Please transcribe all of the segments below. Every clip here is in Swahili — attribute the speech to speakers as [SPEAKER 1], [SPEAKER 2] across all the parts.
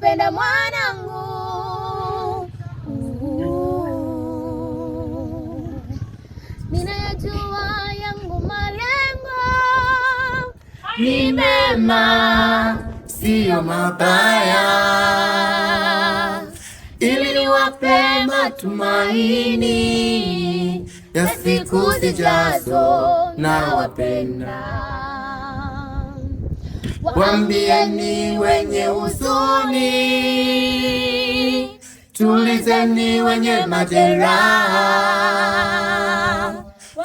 [SPEAKER 1] Penda mwanangu, ninayajua yangu malengo
[SPEAKER 2] ni mema, siyo mabaya, ili niwape matumaini ya siku zijazo. Na wapenda, waambieni wenye huzuni, tulizeni wenye majeraha,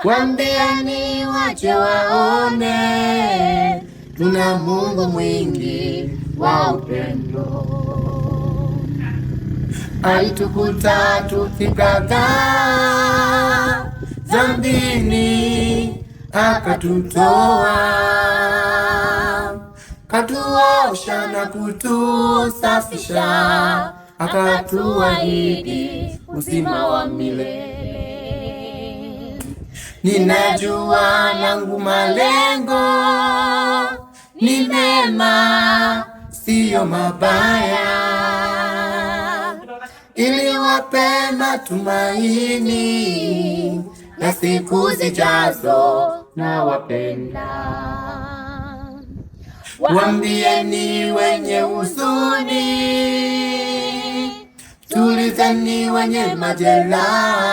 [SPEAKER 2] waambieni waje waone tuna Mungu mwingi wa upendo. Alitukuta tukigagaa dhambini, akatutoa, katuosha na kutusafisha, akatuahidi uzima wa milele. Ninajua langu malengo ni mema, siyo mabaya, ili wape matumaini ya siku zijazo. Na wapenda, waambieni wenye huzuni, tulizeni wenye majeraha,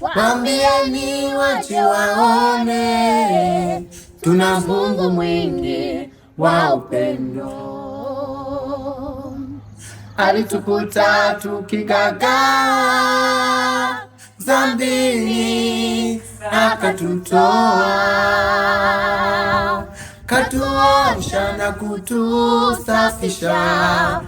[SPEAKER 2] waambieni waje waone tuna Mungu mwingi wa upendo. Alitukuta tukigagaa dhambini, akatutoa, katuosha na kutusafisha,